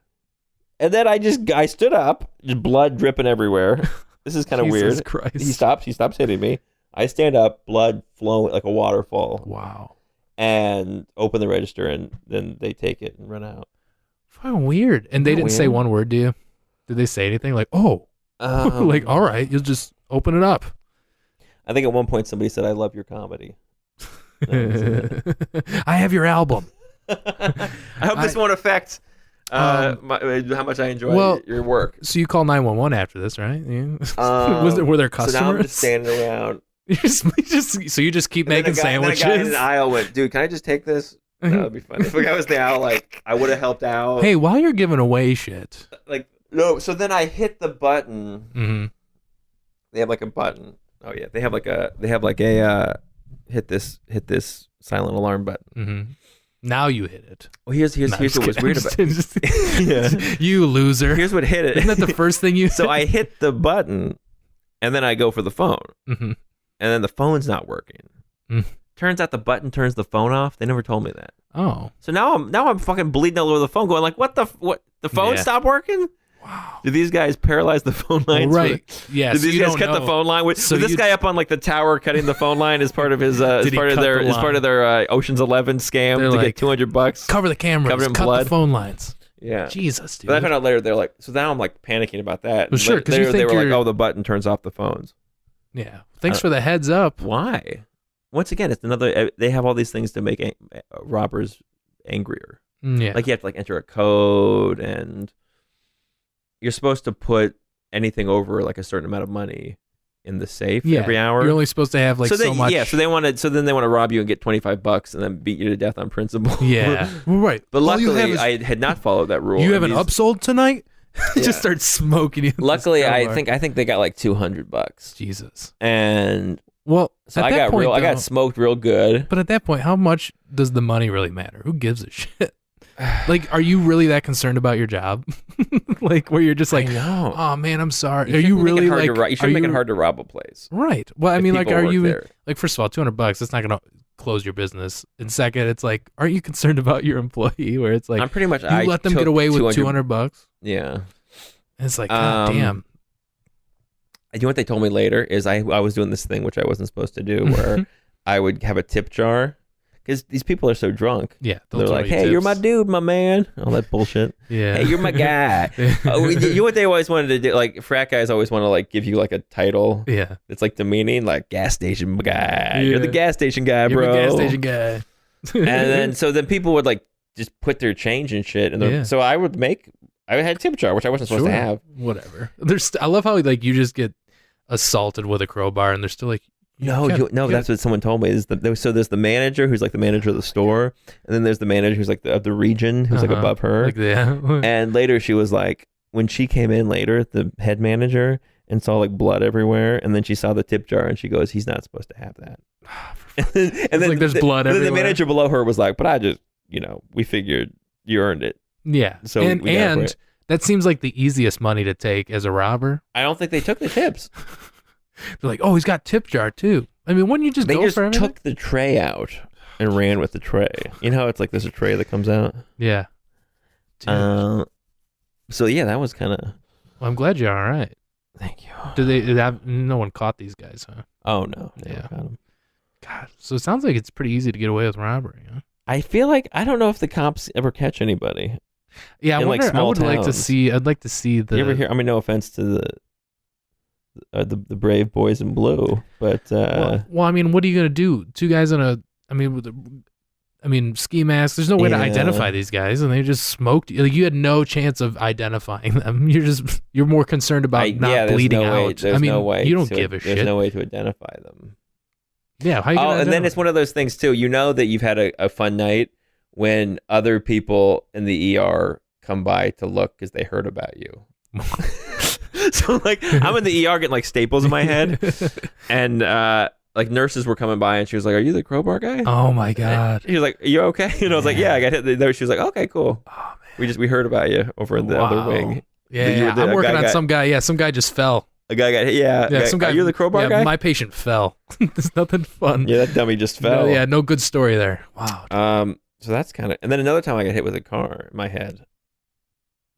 And then I stood up, just blood dripping everywhere. This is kind of weird. Jesus Christ. He stops hitting me. I stand up, blood flowing like a waterfall. Wow. And open the register, and then they take it and run out. Fucking weird. And they didn't say one word to you? Did they say anything? Like, like, all right, you'll just open it up. I think at one point somebody said, I love your comedy. I have your album. I hope this won't affect how much I enjoy your work. So you call 911 after this, right? Were there customers? So now I'm just standing around. So you just keep making sandwiches? And then a guy in the aisle went, dude, can I just take this? That would be funny. If a guy was in the aisle, like, I would have helped out. Hey, while you're giving away shit. Like, no, so then I hit the button. Mm-hmm. They have like a button. Oh yeah, they have like a hit this silent alarm button. Mm-hmm. Now you hit it. Well, here's what was weird about it. You loser. Here's what hit it. Isn't that the first thing you So I hit the button, and then I go for the phone. Mm-hmm. And then the phone's not working. Mm. Turns out the button turns the phone off. They never told me that. Oh. So now I'm fucking bleeding all over the phone, going like, what the phone stopped working? Wow. Did these guys paralyze the phone lines? Right. Yeah. Did these guys cut the phone line? Was this guy up on like the tower cutting the phone line as part of his as part of their Ocean's 11 scam to get $200? Cover the cameras. Covered in cut blood. the phone lines. Yeah. Jesus, dude. But I found out later they're like, so now I'm like panicking about that. Well, sure, because they were like, oh, the button turns off the phones. Yeah. Thanks for the heads up. Why? Once again, it's another. They have all these things to make robbers angrier. Yeah. Like you have to like enter a code, and you're supposed to put anything over like a certain amount of money in the safe every hour. You're only supposed to have like so much. Yeah. So then they want to rob you and get $25 and then beat you to death on principle. Yeah. Right. But luckily, I had not followed that rule. You have an upsold tonight. Just start smoking you. Luckily, I think they got like $200. Jesus. And so I got smoked real good. But at that point, how much does the money really matter? Who gives a shit? Like, are you really that concerned about your job? Like, where you're just like, oh man, I'm sorry. Are you really like? You shouldn't make it hard to rob a place. Right. Well, I mean, like, are you like? First of all, $200. That's not gonna close your business. And second, it's like, aren't you concerned about your employee? Where it's like, I'm pretty much. You let them get away with $200. Yeah. And it's like, God damn. You know what they told me later is I was doing this thing which I wasn't supposed to do, where I would have a tip jar. Because these people are so drunk. Yeah. They're like, hey, you're my dude, my man. All that bullshit. Yeah. Hey, you're my guy. You know what they always wanted to do? Like, frat guys always want to, like, give you, like, a title. Yeah. It's, like, demeaning. Like, gas station guy. Yeah. You're the gas station guy, bro. You're the gas station guy. And then people would, like, just put their change and shit. And so I had a tip jar, which I wasn't supposed to have. Whatever. I love how, like, you just get assaulted with a crowbar and they're still like, that's what someone told me. So there's the manager who's like the manager of the store, and then there's the manager who's like of the region who's like above her. And later she was like, when she came in later, the head manager, and saw like blood everywhere, and then she saw the tip jar and she goes, he's not supposed to have that. and then like there's blood everywhere. Then the manager below her was like, but I just, we figured you earned it. Yeah. So and that seems like the easiest money to take as a robber. I don't think they took the tips. They're like, oh, he's got tip jar too. I mean, wouldn't you just go for everything? They just took the tray out and ran with the tray. You know how it's like there's a tray that comes out? Yeah. So yeah, that was kind of... Well, I'm glad you're all right. Thank you. No one caught these guys, huh? Oh, no. Yeah. Caught them. God, so it sounds like it's pretty easy to get away with robbery, huh? I feel like, I don't know if the cops ever catch anybody. Yeah, I would like to see... I'd like to see the... You ever hear... I mean, no offense to the brave boys in blue, but well, I mean, what are you gonna do? Two guys in ski masks. There's no way to identify these guys, and they just smoked. Like, you had no chance of identifying them. You're more concerned about not bleeding out. No way you don't give a shit. There's no way to identify them. Yeah. How you Oh, gonna and then it's one of those things too. You know that you've had a fun night when other people in the ER come by to look because they heard about you. So like I'm in the ER getting like staples in my head, and like nurses were coming by and she was like, "Are you the crowbar guy?" Oh my god. He was like, "Are you okay?" And I was like, "Yeah, I got hit there." She was like, "Okay, cool. Oh, man. We heard about you over in the other wing." Yeah, I'm working on some guy. Yeah, some guy just fell. A guy got hit. Yeah, some guy. Are you the crowbar guy? My patient fell. There's nothing fun. Yeah, that dummy just fell. No good story there. Wow. So that's kind of. And then another time I got hit with a car in my head.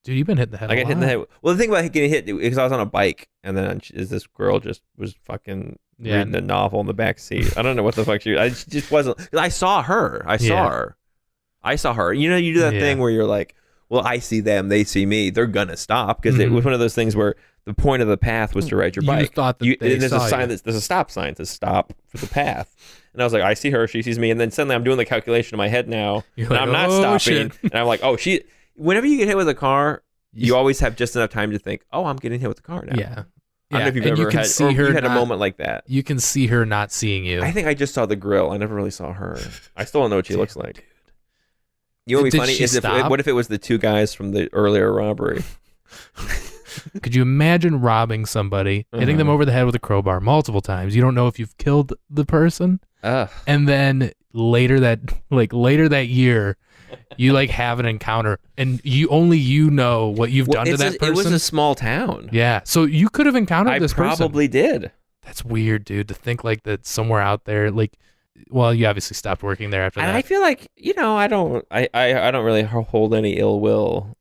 Dude, you've been hitting the head. I got hit in the head. Well, the thing about getting hit because I was on a bike, and then this girl just was fucking reading a novel in the back seat. I don't know what the fuck she just wasn't. I saw her. I saw her. You know, you do that thing where you're like, well, I see them, they see me. They're gonna stop because it was one of those things where the point of the path was to ride your bike. You thought that there's a sign. There's a stop sign to stop for the path. And I was like, I see her, she sees me, and then suddenly I'm doing the calculation in my head now, and I'm not stopping. Shit. And I'm like, oh, she. Whenever you get hit with a car, you always have just enough time to think, oh, I'm getting hit with a car now. Yeah. I don't know if you've ever had a moment like that. You can see her not seeing you. I think I just saw the grill. I never really saw her. I still don't know what she looks like. Dude. You know what would be funny is what if it was the two guys from the earlier robbery? Could you imagine robbing somebody, hitting them over the head with a crowbar multiple times? You don't know if you've killed the person, and then later that year, you like have an encounter, and you know what you've done to that person. It was a small town. Yeah, so you could have encountered this person. I probably did. That's weird, dude. To think like that somewhere out there, like. Well, you obviously stopped working there after that. And I feel like, I don't really hold any ill will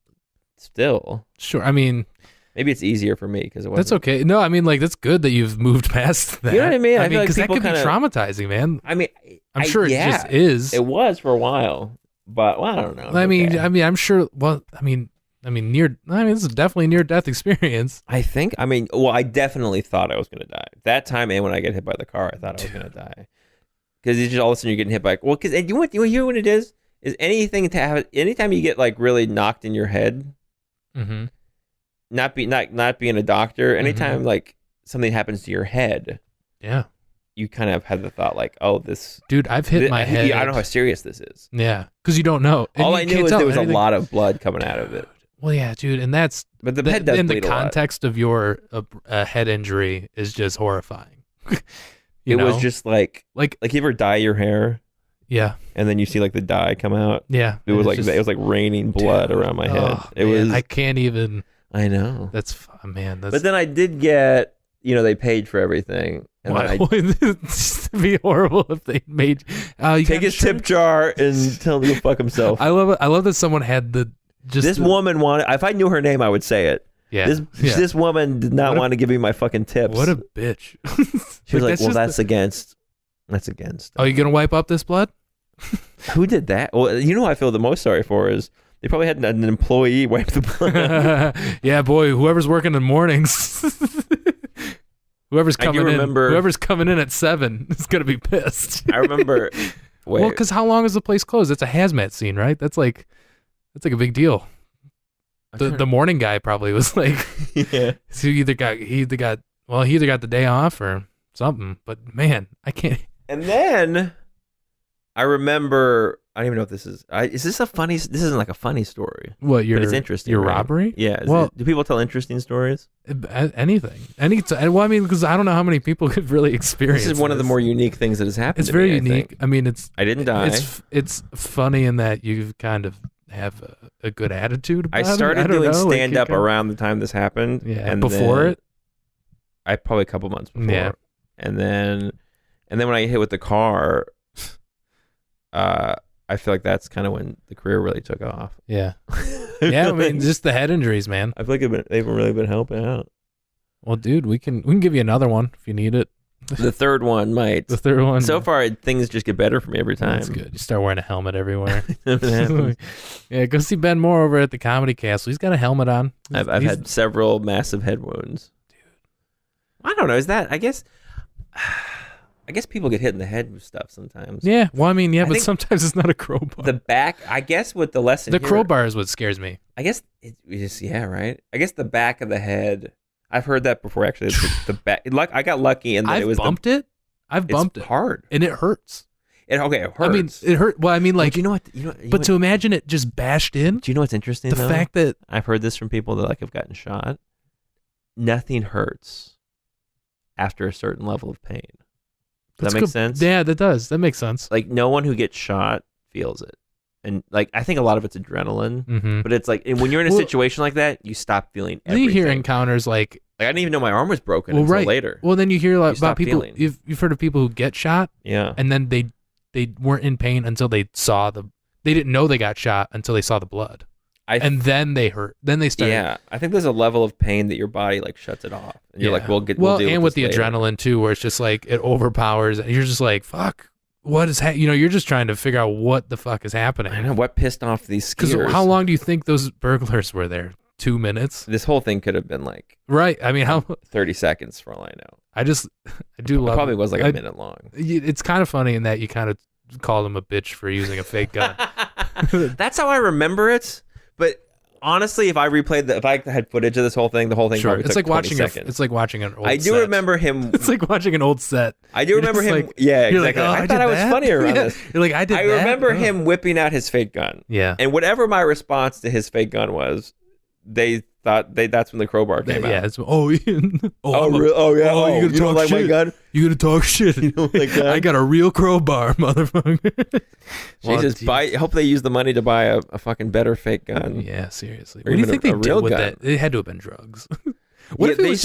still. Sure. I mean, maybe it's easier for me because it wasn't. That's okay. No, I mean, like, that's good that you've moved past that. You know what I mean? I mean, because that could be traumatizing, man. I mean, I'm sure it just is. It was for a while, but I don't know. I mean, I'm sure. Well, I mean, this is definitely a near-death experience. I think. I mean, well, I definitely thought I was going to die that time, and when I get hit by the car, I thought I was going to die. Because it's just all of a sudden you're getting hit by because you hear what it is anytime you get like really knocked in your head, not being a doctor, anytime like something happens to your head, you kind of have the thought like, oh, this dude, I've hit my head. I don't know how serious this is. Yeah, because you don't know. And all I knew is there was a lot of blood coming out of it. Well, yeah, dude, and that's but the head does in bleed the context of your head injury is just horrifying. It was just like you ever dye your hair? Yeah. And then you see like the dye come out? Yeah. It was like raining blood around my head. It was. I can't even. I know. That's. But then I did get, they paid for everything. And it'd be horrible if they made. Take his tip jar and tell him to go fuck himself. I love it. I love that someone had this woman wanted. If I knew her name, I would say it. Yeah. This woman did not want to give me my fucking tips. What a bitch. She was like, well, that's against. Oh, you going to wipe up this blood? Who did that? Well, you know who I feel the most sorry for is they probably had an employee wipe the blood. Yeah, boy, whoever's working in mornings. Whoever's coming in at 7 is going to be pissed. I remember. Wait. Well, because how long is the place closed? It's a hazmat scene, right? That's like a big deal. The morning guy probably was like, yeah. So he either got the day off or something. But man, I can't. And then I remember, I don't even know if this is. Is this a funny? This isn't like a funny story. What? But it's interesting. Your right? robbery? Yeah. Do people tell interesting stories? Anything. Well, I mean, because I don't know how many people could really experience. This is one of the more unique things that has happened. It's very unique. I mean, I didn't die. It's funny in that you kind of have a good attitude about it. I started doing stand-up around the time this happened. Yeah, and before it? Probably a couple months before. Yeah. And then when I get hit with the car, I feel like that's kind of when the career really took off. Yeah. Yeah, I mean, just the head injuries, man. I feel like they've really been helping out. Well, dude, we can give you another one if you need it. The third one might. The third one. So far, things just get better for me every time. That's good. You start wearing a helmet everywhere. Yeah, go see Ben Moore over at the Comedy Castle. He's got a helmet on. I've had several massive head wounds. Dude, I don't know. Is that? I guess people get hit in the head with stuff sometimes. Yeah. Well, I mean, but sometimes it's not a crowbar. The back. I guess with the lesson. The crowbar is what scares me. I guess right. I guess the back of the head. I've heard that before. Actually, it's the back. I got lucky in that it was bumped it. I've bumped it hard, and it hurts. It hurts. I mean, it hurt. Well, I mean, like, but you know what? But to imagine it just bashed in. Do you know what's interesting? The fact that I've heard this from people that like have gotten shot. Nothing hurts after a certain level of pain. Does that make sense? Yeah, that does. That makes sense. Like no one who gets shot feels it. And like I think a lot of it's adrenaline, but it's like when you're in a situation like that, you stop feeling everything. You hear encounters like I didn't even know my arm was broken until later. Well, then you hear about people. You've heard of people who get shot, and then they weren't in pain until they saw they didn't know they got shot until they saw the blood, and then they hurt. Then they started. Yeah, I think there's a level of pain that your body like shuts it off, and you're like, we'll deal and with the later. adrenaline too, where it's just like it overpowers, and you're just like, fuck. What is you're just trying to figure out what the fuck is happening. I know what pissed off these skiers. Because how long do you think those burglars were there? 2 minutes? This whole thing could have been like right. I mean, how 30 seconds for all I know. I do love. It probably was like a minute long. It's kind of funny in that you kind of called him a bitch for using a fake gun. That's how I remember it. But honestly, if I had footage of the whole thing probably it's like watching seconds. It's like watching an old. I do remember him. It's like watching an old set. I do remember him. Like, yeah, exactly. Like, I thought I was funnier around this. You're like, I remember him whipping out his fake gun. Yeah. And whatever my response to his fake gun was, they thought that's when the crowbar came out. Yeah. You don't like my gun? You gonna talk shit? You don't like gun? I got a real crowbar, motherfucker. Jesus, I hope they use the money to buy a fucking better fake gun. Yeah, seriously. What do you think they did with that? It had to have been drugs. What if it was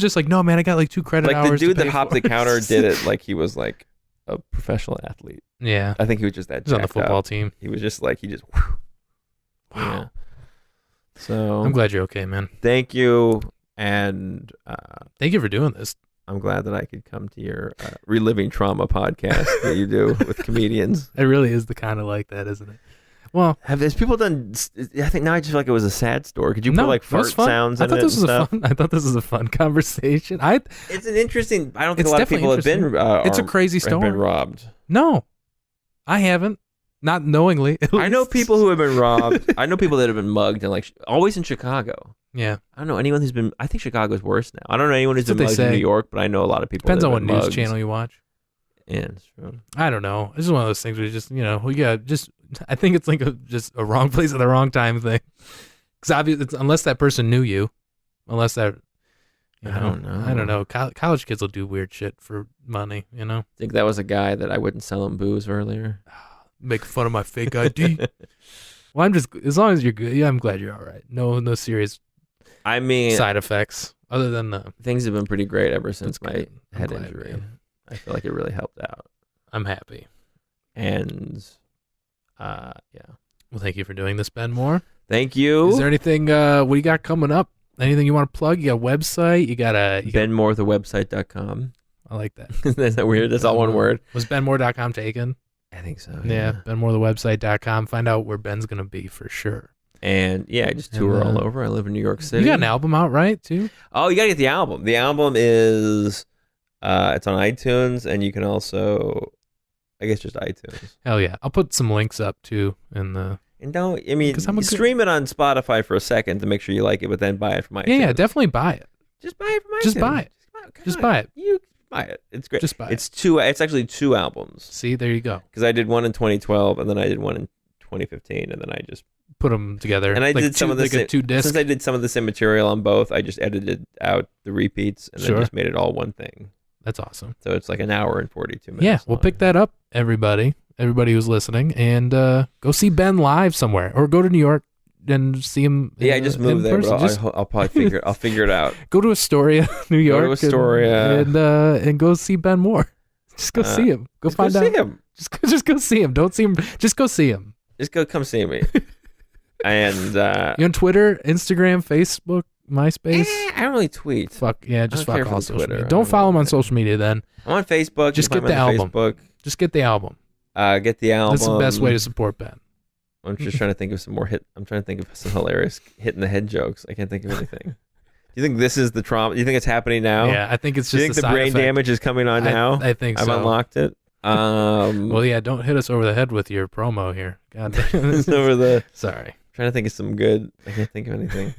just like, no, man, I got like 2 credit hours. Like the dude that hopped the counter did it like he was like a professional athlete. Yeah. I think he was just that. He was on the football team. He was just like, Wow. Yeah. So I'm glad you're okay, man. Thank you. And thank you for doing this. I'm glad that I could come to your reliving trauma podcast that you do with comedians. It really is the kind of like that, isn't it? Well, has people done? I think now I just feel like it was a sad story. Could you put like fart sounds in it and stuff? I thought this was a fun conversation. It's an interesting. I don't think a lot of people have been. It's a crazy story. Been robbed. No, I haven't. Not knowingly. I know people who have been robbed. I know people that have been mugged, and like always in Chicago. Yeah. I don't know anyone who's been. I think Chicago's worse now. I don't know anyone who's been mugged in New York, but I know a lot of people. Depends on what news channel you watch. Yeah, it's true. I don't know. This is one of those things where you just, I think it's like just a wrong place at the wrong time thing. Because obviously, unless that person knew you, I don't know. College kids will do weird shit for money, I think that was a guy that I wouldn't sell him booze earlier. Make fun of my fake ID. Well, I'm just, as long as you're good, I'm glad you're all right. No serious side effects other than the. Things have been pretty great ever since my head injury. Man. I feel like it really helped out. I'm happy. And, yeah. Well, thank you for doing this, Ben Moore. Thank you. Is there anything, what do you got coming up? Anything you want to plug? You got a website? You got benmorethewebsite.com. I like that. Isn't that weird? That's all one word. Was benmore.com taken? I think so. Yeah. benmorethewebsite.com. Find out where Ben's going to be for sure. And yeah, I just tour all over. I live in New York City. You got an album out, right, too? Oh, you got to get the album. The album is, it's on iTunes, and you can also, I guess just iTunes. Hell yeah. I'll put some links up, too, in the... And stream it on Spotify for a second to make sure you like it, but then buy it from iTunes. Yeah, definitely buy it. Just buy it from iTunes. Just buy it. Just buy it. You buy it. It's great. Just buy it. It's actually 2 albums. See, there you go. Because I did one in 2012, and then I did one in 2015, and then I just put them together. And I did some of the same 2 discs. Since I did some of the same material on both, I just edited out the repeats and then just made it all one thing. That's awesome. So it's like an hour and 42 minutes. Yeah, we'll pick that up, everybody who's listening, and go see Ben live somewhere, or go to New York and see him. Yeah, I just moved there, but I'll probably figure it out. Go to Astoria, New York. Go to Astoria and go see Ben Moore. Just go see him. Go find out. See him. Just go see him. Don't see him. Just go see him. Just go come see me. And you on Twitter, Instagram, Facebook, MySpace? I don't really tweet. Fuck all social media. Don't follow him on social media then. I'm on Facebook. Just get the album. Just get the album. Get the album. That's the best way to support Ben. I'm just trying to think of some more I'm trying to think of some hilarious hit in the head jokes. I can't think of anything. Do you think this is the trauma? Do you think it's happening now? Yeah, I think it's just. Do you think the brain damage is coming on now? I think so. I've unlocked it. Well, yeah. Don't hit us over the head with your promo here. God damn. Sorry. I'm trying to think of some good. I can't think of anything.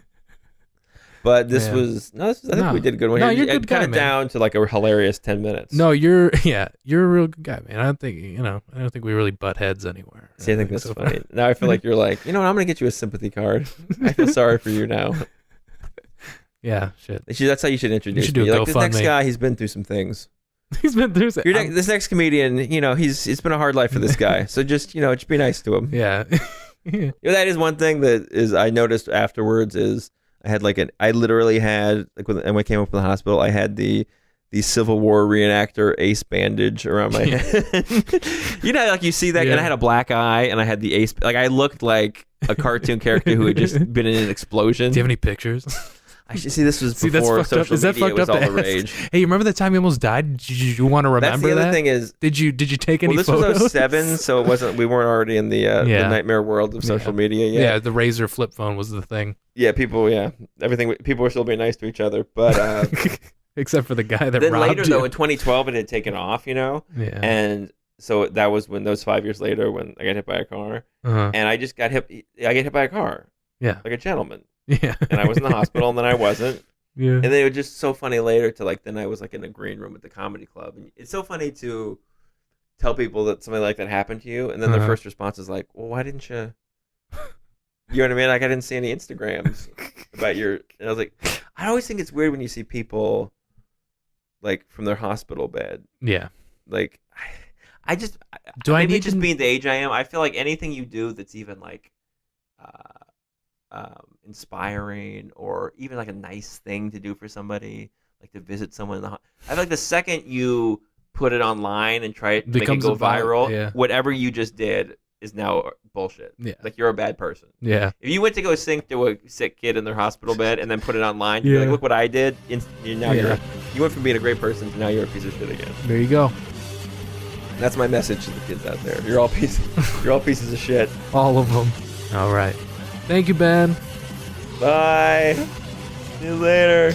But this was I think we did a good one. No, here. you're a good guy, cut it man. down to like a hilarious 10 minutes. No, you're a real good guy, man. I don't think we really butt heads anywhere. See, I think that's funny. Now I feel like you're like, you know what? I'm gonna get you a sympathy card. I feel sorry for you now. Yeah, shit. That's how you should introduce you should do me. a Like, this next GoFundMe. guy, he's been through some things. He's been through some. This next comedian, it's been a hard life for this guy. So just be nice to him. Yeah. That is one thing that is I noticed afterwards is I had I literally had when I came up from the hospital, I had the Civil War reenactor ace bandage around my head. Like you see that, and I had a black eye, and I had the ace. Like I looked like a cartoon character who had just been in an explosion. Do you have any pictures? I should see this was before social media was all the rage. Hey, you remember the time you almost died? Did you want to remember that? That's the other thing is, did you take any this photos? was 07, so it wasn't. We weren't already in the nightmare world of social media yet. Yeah, the Razor flip phone was the thing. Yeah, people were still being nice to each other, but except for the guy that then robbed later you. though in 2012 it had taken off, Yeah. And so that was when those 5 years later when I got hit by a car, and I just got hit. I get hit by a car. Yeah, like a gentleman. Yeah, and I was in the hospital, and then I wasn't. Yeah, and then it was just so funny later to then I was in a green room at the comedy club, and it's so funny to tell people that something like that happened to you, and then their first response is like, "Well, why didn't you?" You know what I mean? Like I didn't see any Instagrams about your. And I was like, I always think it's weird when you see people from their hospital bed. Yeah. Like, I just being the age I am, I feel like anything you do that's even inspiring or even a nice thing to do for somebody, like to visit someone in the I feel like the second you put it online and try to make it go viral, whatever you just did is now bullshit. Yeah. Like you're a bad person. Yeah. If you went to go sing to a sick kid in their hospital bed and then put it online, you'd be like, look what I did. You went from being a great person to now you're a piece of shit again. There you go. That's my message to the kids out there. You're all pieces of shit. All of them. All right. Thank you, Ben. Bye. See you later.